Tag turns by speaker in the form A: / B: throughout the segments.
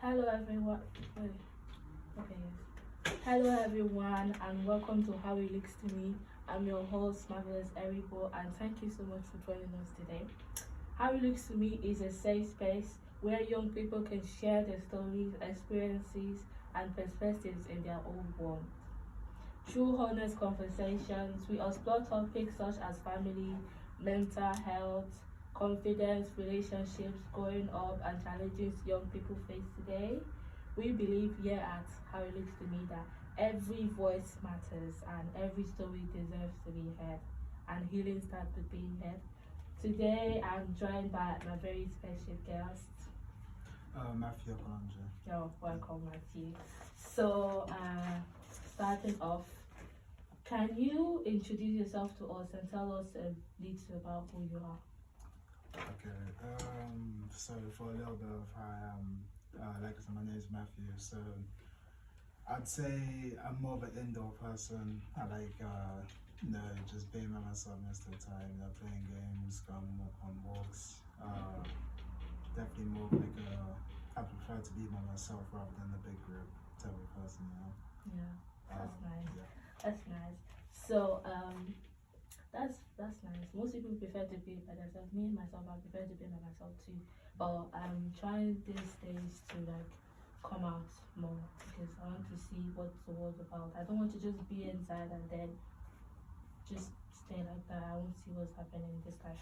A: Hello everyone. Wait, okay, yes. Hello everyone, and welcome to How It Looks to Me. I'm your host, Marvelous Eribo, and thank you so much for joining us today. How It Looks to Me is a safe space where young people can share their stories, experiences, and perspectives in their own world. Through honest conversations, we explore topics such as family, mental health, confidence, relationships, growing up, and challenges young people face today. We believe here at How It Looks to Me that every voice matters and every story deserves to be heard, and healing starts with being heard. Today, I'm joined by my very special guest.
B: Matthew Okonjo.
A: You're welcome, Matthew. So, starting off, can you introduce yourself to us and tell us a little about who you are?
B: Okay. So for a little bit of how I am, like I said, my name is Matthew. So I'd say I'm more of an indoor person. I like, just being by myself most of the time. Playing games, going on walks. Definitely more of like I prefer to be by myself rather than a big group type of person.
A: Yeah, that's nice.
B: Yeah.
A: That's nice. So, that's nice. Most people prefer to be by themselves. Me and myself, I prefer to be by myself too. But I'm trying these days to like come out more because I want to see what the world's about. I don't want to just be inside and then just stay like that. I want to see what's happening in this life.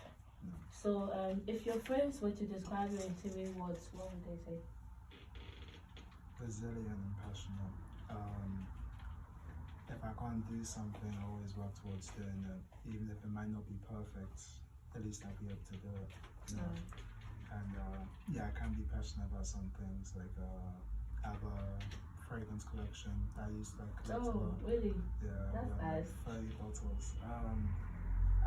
A: So, if your friends were to describe you in 3 words, what would they say?
B: Resilient and passionate. If I can't do something, I always work towards doing it, even if it might not be perfect. At least I'll be able to do it. And I can be passionate about some things. Like I have a fragrance collection that I used to collect a lot.
A: Really?
B: Yeah,
A: That's nice.
B: 30 bottles.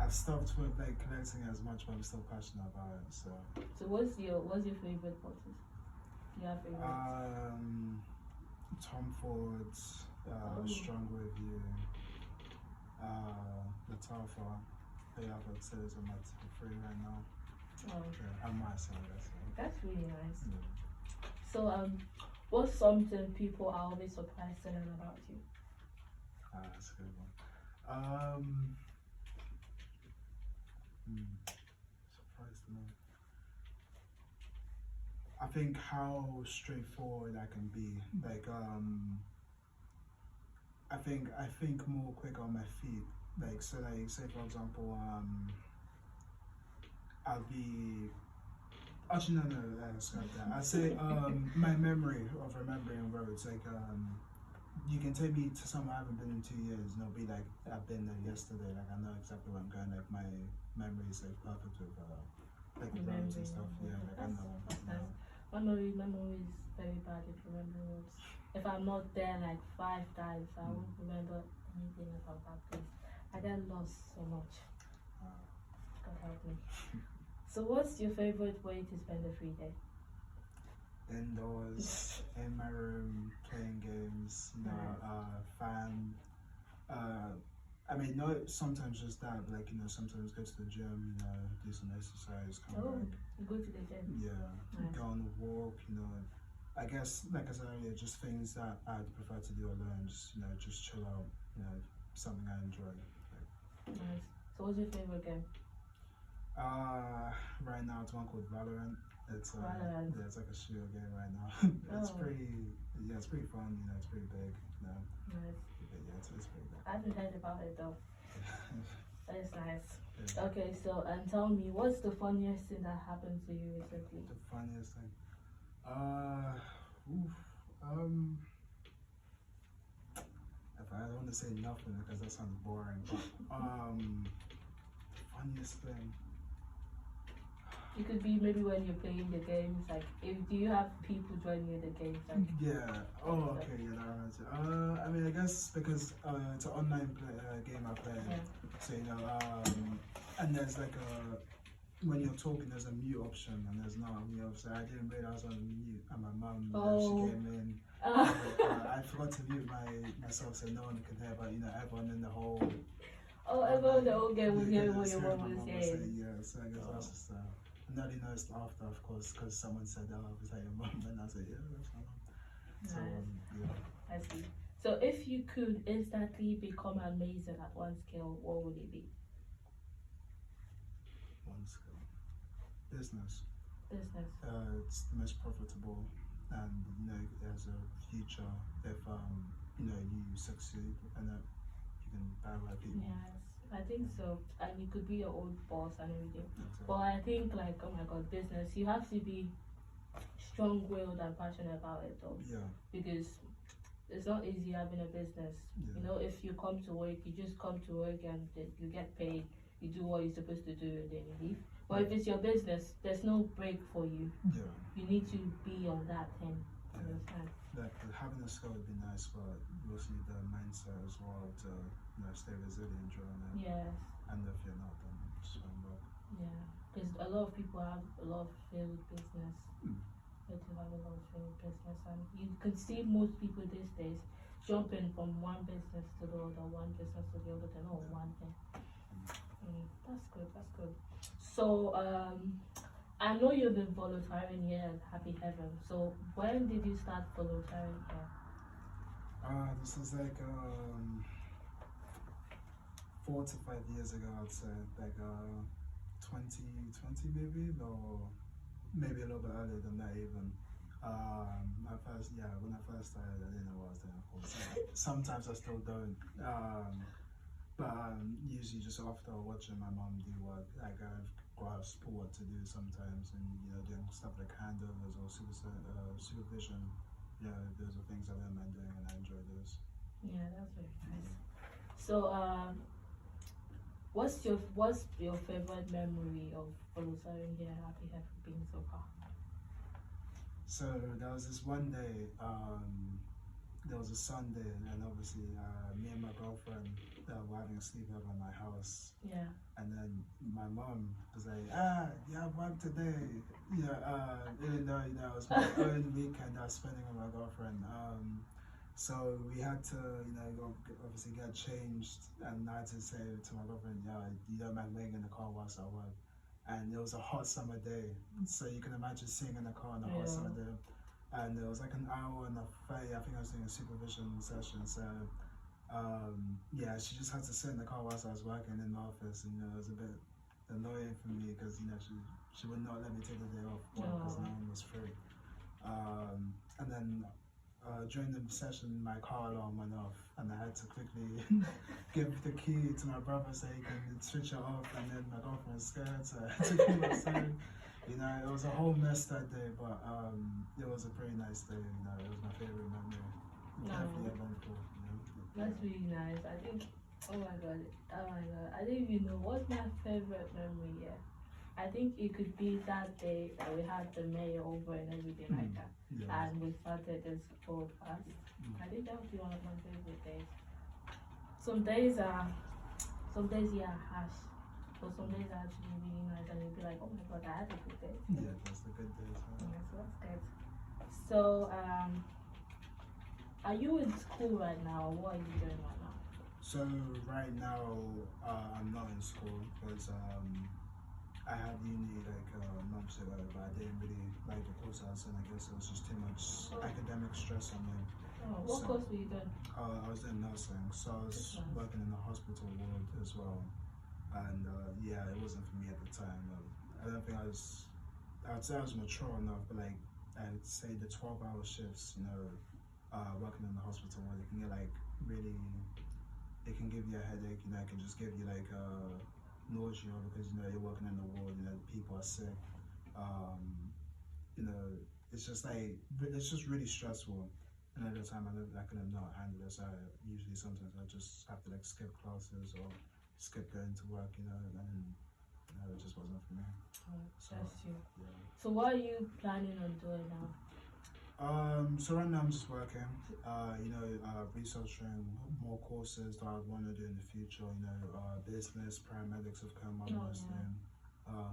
B: I've stopped with like collecting as much, but I'm still passionate about it. So
A: what's your favorite bottles? Do you have favorites?
B: Tom Ford's, Strong Review, Latafa. They have upstairs on my free right now. I might sell that.
A: That's really nice.
B: Yeah.
A: So what's something people are always surprised to learn about you?
B: That's a good one. Surprised to know. I think how straightforward I can be. Like I think more quick on my feet. Like so, like say for example, I'll be. Actually, no, scrap that. I say my memory of remembering roads. Like you can take me to somewhere I haven't been in 2 years, and it'll be like I've been there yesterday. Like I know exactly where I'm going. Like my memory is like perfect with like the roads and stuff. Yeah, like I know.
A: That's nice. My memory is very bad at remembering roads. If I'm not there like 5 times, I won't remember anything about that place. I get lost so much. God help me. So what's your favorite way to spend a free day?
B: Indoors, in my room, playing games, fan. I mean, not sometimes just that, but like, sometimes go to the gym, do some exercise, come back.
A: You go to the gym?
B: Yeah,
A: nice.
B: Go on a walk, I guess, like I said earlier, just things that I'd prefer to do alone, just chill out, something I enjoy.
A: Nice. So what's your favorite game?
B: Right now it's one called Valorant. It's
A: Valorant.
B: Yeah, it's like a shooter game right now. It's pretty fun. It's pretty big.
A: Nice.
B: But yeah, it's pretty big.
A: I haven't heard about it though. That is nice.
B: Yeah.
A: Okay, so tell me, what's the funniest thing that happened to you recently?
B: The funniest thing. If I don't want to say nothing because that sounds boring, but funniest thing.
A: It could be maybe when you're playing the games, like do you have people joining you in the games? Like,
B: yeah. Oh, okay. Yeah, that reminds me. I mean, I guess because it's an online game I play.
A: Yeah.
B: So and there's like when you're talking, there's a mute option, and there's not a mute option. I didn't realize I was on mute, and my mum she came in. I forgot to mute myself so no one could hear, but everyone in the whole.
A: Everyone in the whole game was hearing what your mom was saying.
B: Yeah, so I guess that's just And I didn't know it's after, of course, because someone said, "Oh, is that your mum?" And I said, "Yeah, that's my mum." So
A: Nice.
B: yeah,
A: I see. So if you could instantly become amazing at one skill, what would it be?
B: one skill, business.
A: Business.
B: It's the most profitable, and you know, there's a future if you know you succeed and you can buy right people.
A: Yes, I think so. And you could be your own boss and everything.
B: Exactly.
A: But I think like, oh my god, business, you have to be strong-willed and passionate about it though,
B: Yeah,
A: because it's not easy having a business.
B: yeah,
A: You know, if you come to work, you just come to work and you get paid, you do what you're supposed to do, and then you leave. But if it's your business, there's no break for you.
B: yeah.
A: You need to be on that thing.
B: Yeah.
A: Understand?
B: Like having a skill would be nice, but mostly the mindset as well to stay resilient during it.
A: Yes.
B: And if you're not, then just find work.
A: Yeah. Because a lot of people have a lot of failed business.
B: Mm.
A: They do have a lot of failed business, and you can see most people these days jumping from one business to the other, one business to the other, then all one thing. That's good. That's good. So I know you've been volunteering here at Happy Heaven. So when did you start volunteering here?
B: This is like 4 to 5 years ago, I'd say, like 2020 maybe, or maybe a little bit earlier than that even. When I first started, I didn't know what I was doing, of course. Sometimes I still don't. But usually just after watching my mom do work, like I've grasped what to do sometimes, and doing stuff like handovers or supervision. Those are things I don't mind doing, and I enjoy those.
A: Yeah, that's very nice. So what's your favorite memory of volunteering here at Happy Heaven being so far?
B: So there was this one day, there was a Sunday, and obviously me and my girlfriend were having a sleepover at my house.
A: Yeah.
B: And then my mom was like, you have work today. Even though, it was my own weekend I was spending with my girlfriend. So we had to, obviously get changed, and I had to say to my girlfriend, you don't mind waiting in the car whilst I work. And it was a hot summer day, so you can imagine sitting in the car on a hot summer day. And it was like an hour and a 30, I think I was doing a supervision session, so she just had to sit in the car whilst I was working in the office, and it was a bit annoying for me because she would not let me take the day off because no one was free. And then during the session, my car alarm went off, and I had to quickly give the key to my brother so he can switch it off. And then my girlfriend was scared, so I had to come outside. It was a whole mess that day, but it was a pretty nice day. It was my favorite memory. Definitely eventful.
A: That's really nice. I think. Oh my god. I don't even know what's my favorite memory here. I think it could be that day that we had the mayor over and everything like that.
B: Yeah.
A: And we started this podcast. I think that would be one of my favorite days. Some days are harsh, but some days are actually really nice, and you'll be like, oh my god, I had a good day.
B: Yeah, that's the good days. Huh?
A: Yeah, so that's good. So are you in school right now? What are you doing right now?
B: So right now I'm not in school because I had uni like months ago, but I didn't really like the course I was in. I guess it was just too much academic stress on me.
A: What course were you doing?
B: I was in nursing, so I was working in the hospital ward as well. And it wasn't for me at the time. I don't think I would say I was mature enough, but like I'd say the 12-hour shifts, working in the hospital ward, it can get like really, it can give you a headache, it can just give you like nausea because you're working in the ward, people are sick. It's just like it's just really stressful. And at the time I could have not handled it, so sometimes I just have to like skip classes or skip going to work, and it just wasn't for me.
A: So, that's you.
B: Yeah.
A: So what are you planning on doing now?
B: So right now I'm just working, researching more courses that I want to do in the future, business, paramedics have come on listening.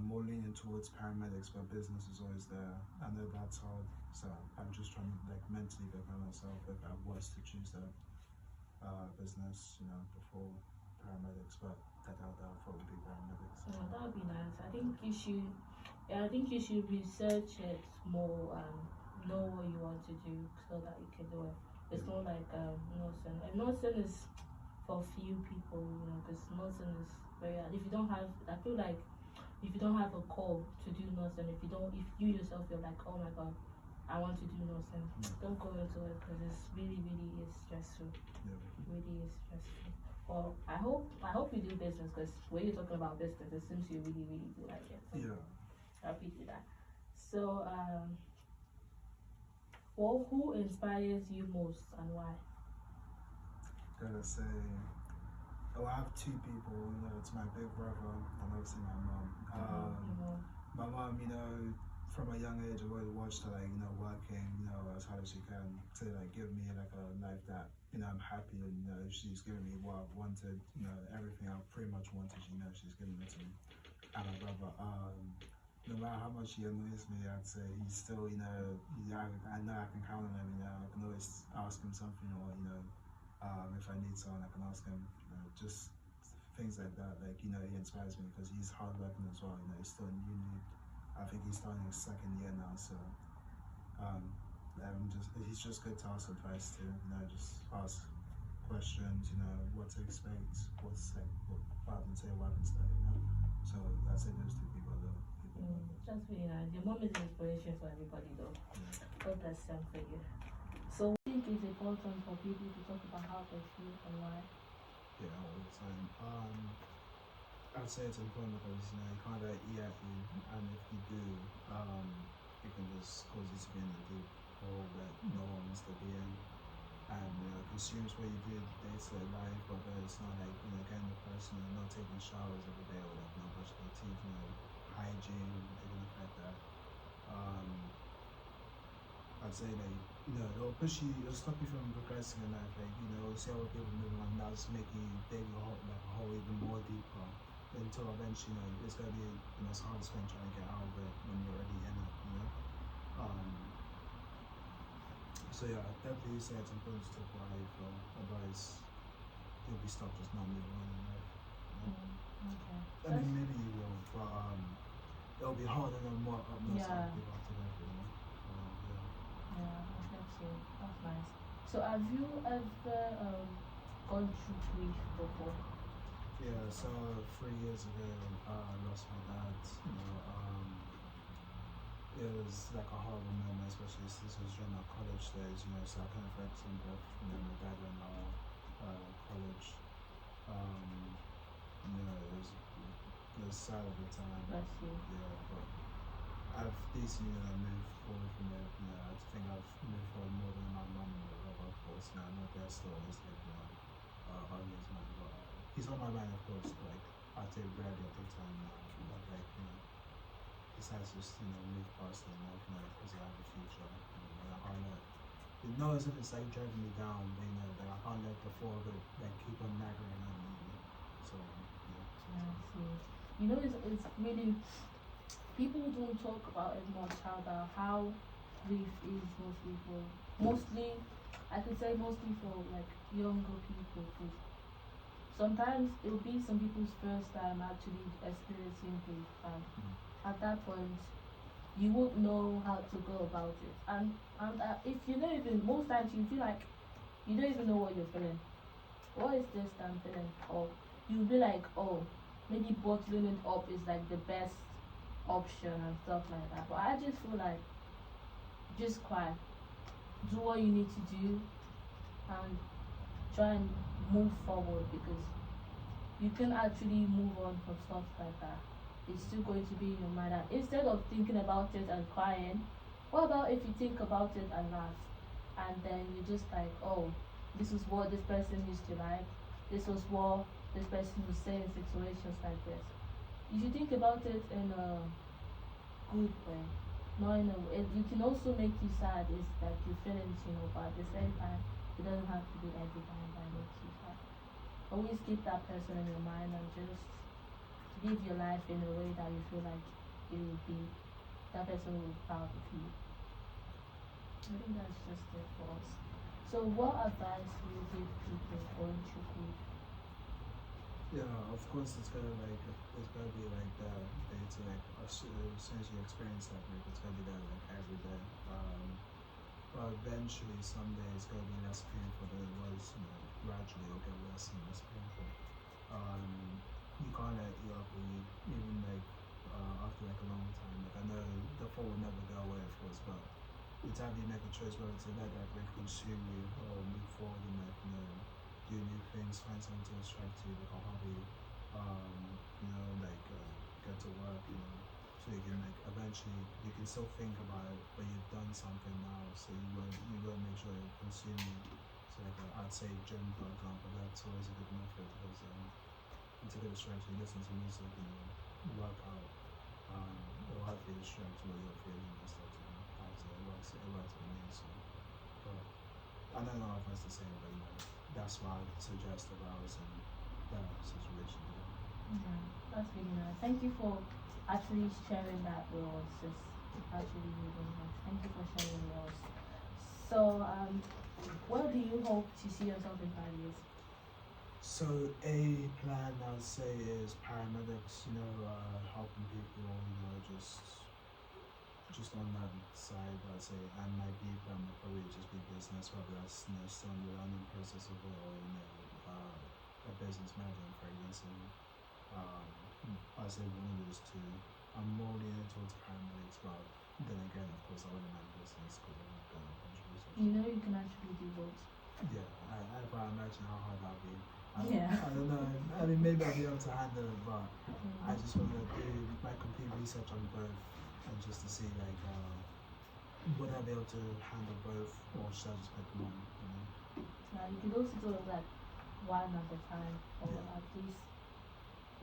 B: More leaning towards paramedics, but business is always there. I know that's hard, so I'm just trying to like mentally prepare myself if I was to choose that business, before paramedics, but that would probably be paramedics.
A: That would be nice. I think you should Yeah, I think you should research it more and know what you want to do so that you can do it. It's not like nursing. And nursing is for few people, because nursing is very hard. If you don't have, I feel like if you don't have a call to do nursing, if you yourself you're like, oh my god, I want to do nursing, don't go into it because it's really, really is stressful.
B: Yeah.
A: Really is stressful. Well, I hope you do business because when you're talking about business, it seems you really, really do like it. So
B: Yeah.
A: happy to that. So, well, who inspires you most and why?
B: Gotta say, oh, I have two people. It's my big brother and obviously my mom. My mom, from a young age, I've always watched her, working, as hard as she can to give me like a life that I'm happy and she's giving me what I've wanted. Everything I pretty much wanted. She's giving it to me. And my brother, no matter how much he annoys me, I'd say he's still, I know I can count on him. I can always ask him something, or if I need someone, I can ask him. Just things like that. He inspires me because he's hardworking as well. He's still in uni. I think he's starting his second year now, so he's just good to ask advice to. Just ask questions. What to expect, what happens here, what happens there. So I'd say those two people are the people.
A: That's really nice. Your mom is an inspiration for everybody, though.
B: Yeah.
A: God bless them for you. So, I think it's important for people to talk about how they feel and why.
B: Yeah, all the time. I'd say it's important because you can't let it eat at you, and if you do, it can just cause you to be in a deep hole that no one wants to be in, and consumes what you do day to day life. Whether it's not getting the person, not taking showers every day, or not brushing your teeth, hygiene, anything like that. I'd say it'll push you, it'll stop you from progressing in life. See how people moving on, now it's making you dig a hole even more deeper until eventually, it's gonna be the most hardest thing trying to get out of it when you're already in it. So yeah, I'd definitely say it's important to talk about how you feel. Otherwise, you'll be stuck just not moving on in life.
A: Okay.
B: I mean, maybe you will, but it'll be harder than what most other people have to go through.
A: Yeah, that's it. That's nice. So, have you ever gone through grief before?
B: Yeah, so 3 years ago, I lost my dad. It was like a horrible moment, especially since it was during my college days. So I kind of felt some both. My dad went college. It was sad at the time.
A: Bless you.
B: Yeah, but I've decently moved forward from it. I think I've moved forward more than my mum and my brother, of course. Now I know they're still always always mind, but he's on my mind, of course. I take rarely I take time now, but besides just move past it and because I have a future. I can't let as if it's driving me down, but I can't let the thought of it keep on nagging at me. So
A: Yeah, I see. It's really, people don't talk about it much, how grief is mostly, I could say mostly for younger people, because sometimes it will be some people's first time actually experiencing grief, and at that point you won't know how to go about it, and if you don't even, most times you feel like you don't even know what you're feeling. What is this that I'm feeling? Or you'll be like, oh, maybe bottling it up is the best option and stuff like that. But I just feel like just cry, do what you need to do, and try and move forward, because you can actually move on from stuff like that. It's still going to be in your mind. And instead of thinking about it and crying, what about if you think about it and laugh? And then you're just like, oh, this is what this person used to like. This was what this person would say in situations like this. You should think about it in a good way. Not in a way. You can also make you sad. It's like your feelings, but at the same time, it doesn't have to be every time that makes you sad. Always keep that person in your mind and just live your life in a way that you feel like it will be, that person will be proud of you. I think that's just it for us. So, what advice do you give people going through grief?
B: Yeah, of course it's gonna be like the day to like as soon as you experience that break, it's gonna be there like every day. But eventually someday it's gonna be less painful than it was. You know, gradually it'll get less and less painful. You can't let it up when you even like after like a long time. Like I know the thought will never go away, of course, but the time you make a choice whether to let that break consume you or move forward and like do new things, find something to distract you, like a hobby, get to work, so you can like eventually you can still think about it, but you've done something now, so you won't make sure you're consuming. So like I'd say gym for example, that's always a good method because it's a good distraction. Listen to music, work out, it'll help you distract what you're feeling and stuff. I'd say it works for me. So, but I don't know if that's the same, but that's why I suggest if I was in that situation.
A: Yeah, that's really nice. Thank you for actually sharing that with us. It's actually really nice. Thank you for sharing with us. So, where do you hope to see yourself in 5 years?
B: So a plan I would say is paramedics, helping people, just on that side I'd say, and my B plan would probably just be business, whether that's still in the learning process of it or a business management fragrance and I'd say one of those two. I'm more leaning towards paramedics, but then again of course I wouldn't mind business because I've done a bunch of research.
A: You know, you can actually do both.
B: Yeah, I imagine how hard that'll be.
A: Yeah.
B: I don't know. I mean, maybe I'll be able to handle it, but I just want to do my complete research on both, and just to see like, would I be able to handle both, or should I just pick one?
A: Yeah, you could also do it like one at a time, or
B: Yeah.
A: at least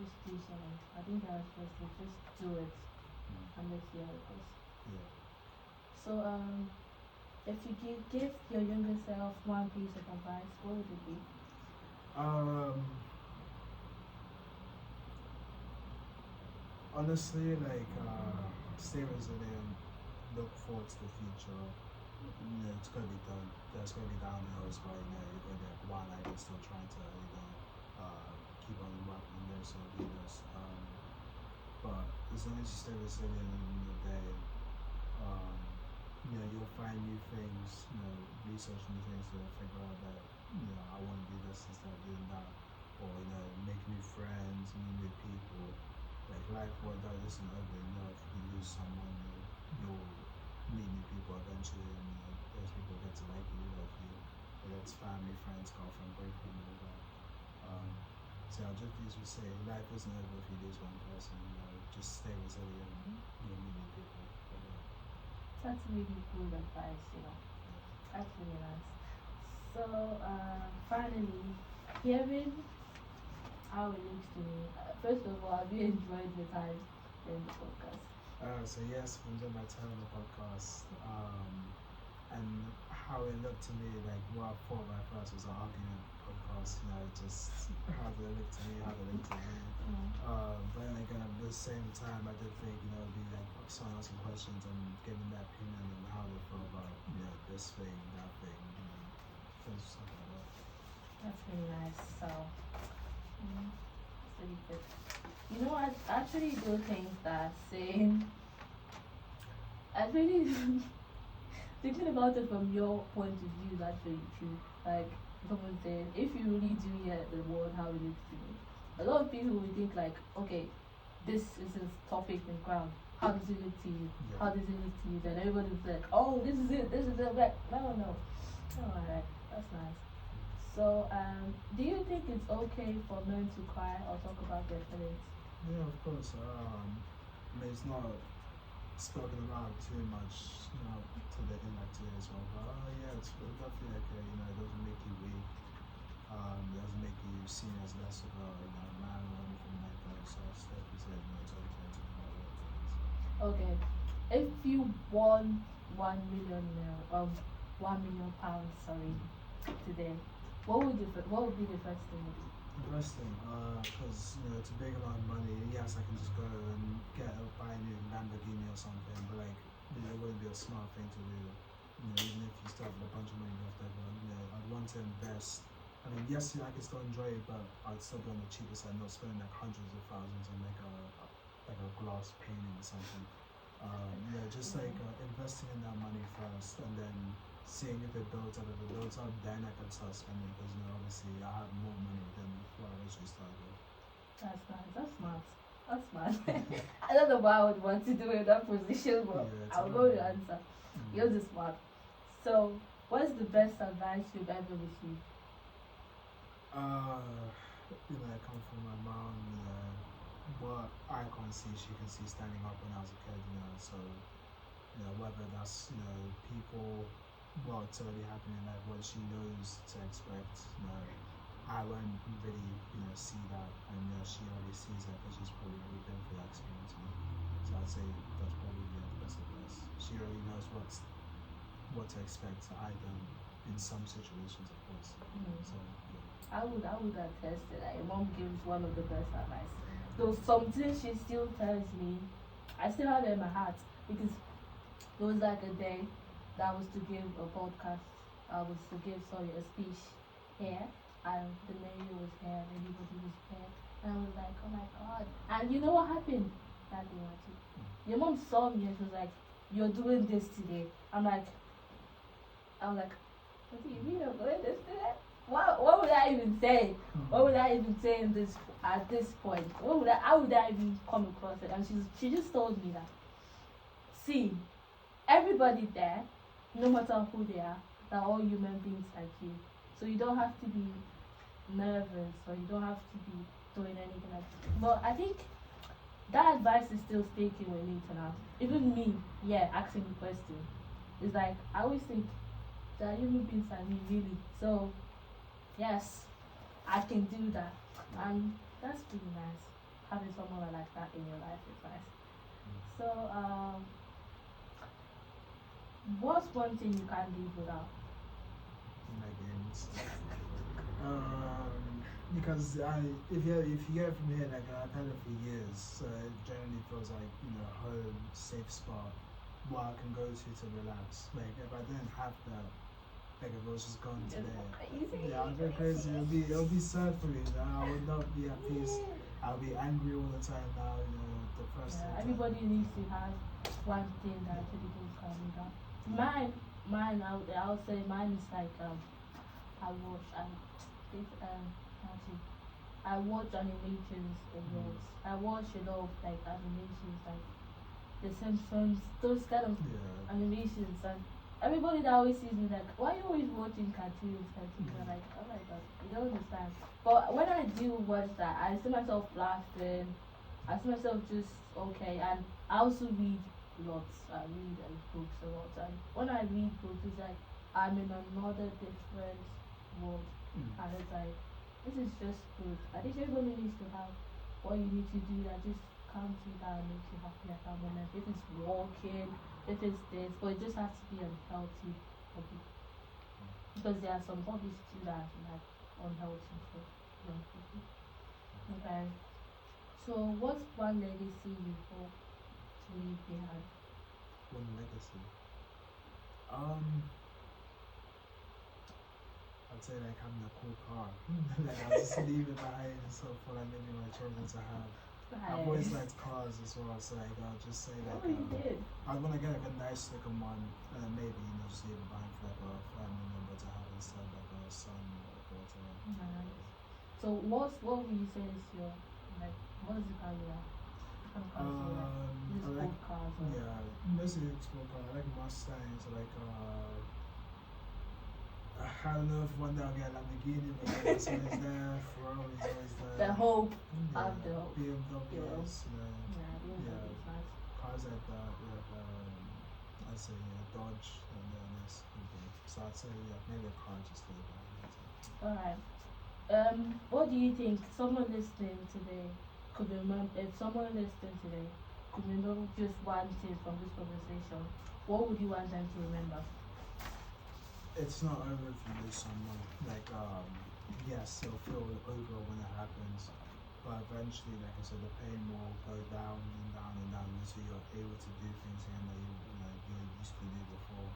A: just do something. I think that's best to just do it and let's see how it goes.
B: Yeah.
A: So, if you give your younger self one piece of advice, what would it be?
B: Honestly, like, stay resilient, look forward to the future. It's gonna be done. There's gonna be downhills, but you're gonna get one. I can still trying to, keep on working on this or do this. But as long as you stay resilient in the day, you'll find new things, research new things to figure out that, I want to do this instead of doing that, or, make new friends, meet new people. Like life, what that isn't over, if you lose someone, you'll meet new people eventually, and those people get to like you, love you, whether it's family, friends, girlfriend, boyfriend, all that. So I'll just usually say life isn't over if you lose one person, just stay resilient, you'll meet new people.
A: That's really good advice, That's really nice. So, finally, hearing how it looks to me. First of all, have you enjoyed your time in the podcast?
B: So yes, I enjoyed my time on the podcast, and how it looked to me, like what I thought at first was an argument podcast, just how they look to me, how they look to me. But then again, at the same time, I did think, it'd be like someone asking questions and giving their opinion on how they feel about, this thing, that thing, things, stuff like that.
A: That's really nice. So, it's really good. I actually do think that saying, I really thinking about it from your point of view is actually true. Like someone saying, if you really do hear the word how it looks to me, a lot of people will think like, okay, this is a topic in ground. How does it look to you?
B: Yeah.
A: How does it look to you? Then everybody will say, oh, this is it. This is it. Like, no. Oh, alright, that's nice. So, do you think it's okay for men to cry or talk about their feelings?
B: Yeah, of course. It's not spoken about too much, to the inactive as well. But yeah, it's definitely okay. It doesn't make you weak. It doesn't make you seen as less of a man or anything like that. So it's definitely said, it's okay to talk about it.
A: Okay, if you won 1 million £1 million, sorry, today, what would be the first thing you do?
B: Interesting, because it's a big amount of money. Yes, I can just go and buy a new Lamborghini or something, but like, it wouldn't be a smart thing to do. Even if you start with a bunch of money left over, I'd want to invest a I mean, yes, I can still enjoy it, but I'd still be on the cheapest side, not spending like hundreds of thousands on like a glass painting or something. Yeah, just like investing in that money first, and then seeing if it builds up. If it builds up, then I can start spending because obviously I have more money than what I originally started with.
A: That's nice. That's smart. That's smart. I don't know what I would want to do in that position, but
B: Yeah,
A: I'll go with your answer. Yours is smart. So, what's the best advice you've ever received?
B: I come from my mom. What I can't see, she can see standing up when I was a kid. So whether that's people, what's already happening, like what she knows to expect. I won't really see that, and she already sees that because she's probably already been through that experience. So I'd say that's probably the best advice. She already knows what to expect. I don't in some situations, of course. So yeah.
A: I would attest to that. Your mom gives one of the best advice. Though something she still tells me, I still have it in my heart because there was like a day that I was to give a podcast. I was to give a speech here, and the mayor was here, and everybody was here, and I was like, oh my god! And you know what happened that day, actually? Your mom saw me and she was like, "You're doing this today." I was like, "What do you mean I'm doing this today?" What would I even say? What would I even say in this at this point? How would I even come across it? And she just told me that, see, everybody there, no matter who they are, they're all human beings like you. So you don't have to be nervous or you don't have to be doing anything like that. But I think that advice is still sticking with me to now. Even me, asking the question. It's like I always think that human beings like me really. So yes, I can do that. And that's pretty nice. Having someone like that in your life is nice. So, what's one thing you can't live without?
B: My games. Because if you get it from here, like I've had it for years, so it generally feels like home, safe spot, what I can go to relax. Like if I didn't have that, like if I was just gone today, I'd go crazy. It'll be sad for me. I would not be at peace. I'll be angry all the time now. Depressed.
A: Yeah, everybody needs to have one thing that really goes calm down. I'll say mine is like I watch I watch animations a lot. I watch a lot of like animations like The Simpsons, those kind of animations, and everybody that always sees me like, why are you always watching cartoons? I'm like, oh my god, you don't understand. But when I do watch that, I see myself laughing. I see myself just okay, and I also read lots. I read books a lot, and when I read books, it's like I'm in another different world, and it's like this is just good. I think everybody needs to have what you need to do that just calms you down, makes you happy at that moment. If it's walking, if it's this, but it just has to be unhealthy hobby. Because there are some hobbies too that are like unhealthy for young people. Okay. So what's one legacy you hope to leave behind?
B: One legacy. I'd say like having a cool car. Like I'll just leave it behind so for like maybe my children to have. I've always liked cars as well, so like I'll just say like I'd want to get like a nice looking one, and then maybe just leave it behind for like a family member to have instead, like a son or a daughter.
A: Nice. So what would you say is your like what is the car you like? What kind of cars do you like? Is it
B: I like
A: sport cars or
B: mostly sport cars. I like Mustangs, like I don't know if one day I'll get a Lamborghini, but it's always there. Ferrari's always there.
A: the hope of the hope.
B: BMWs,
A: BMW is nice.
B: cars like that. I'd say Dodge, and then it's okay. So I'd say maybe a car just to live
A: Alright. What do you think someone listening today could remember? If someone listening today could remember just one thing from this conversation, what would you want them to remember?
B: It's not over if you lose someone. Like, yes, it'll feel over when it happens, but eventually, like I said, the pain will go down and down and down until you're able to do things again that you used to do before.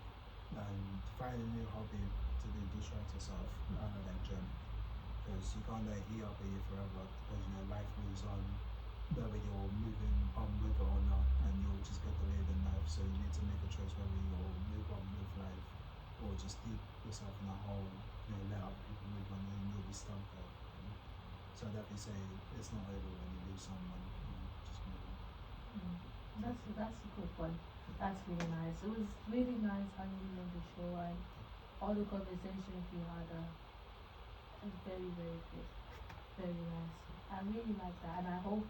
B: And find a new hobby to do, distract yourself, like gym. because you can't let it eat up at you forever, because you know life moves on, whether you're moving on with it or not, and you'll just get delayed in life. So you need to make a choice whether you'll move on with life or just keep yourself in a hole, you know, let other people move on and you'll be stuck there. You know? So I'd definitely say it's not over when you lose someone, you know, just move on.
A: That's a good one. That's really nice. It was really nice having you on the show, and all the conversations we had are very, very good. Very nice. I really like that, and I hope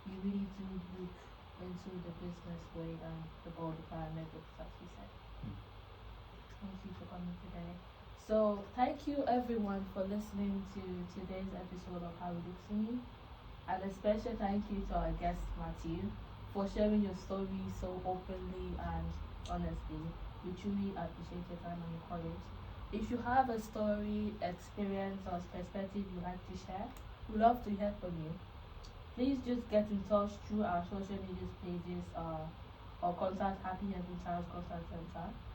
A: you really do look into the business way and about the paramedics, as you said. Thank you for coming today. So, thank you everyone for listening to today's episode of How It Looks to Me. And a special thank you to our guest Matthew for sharing your story so openly and honestly. We truly appreciate your time and your courage. If you have a story, experience, or perspective you'd like to share, we'd love to hear from you. Please just get in touch through our social media pages or contact Happy Heaven Child's Contact Center.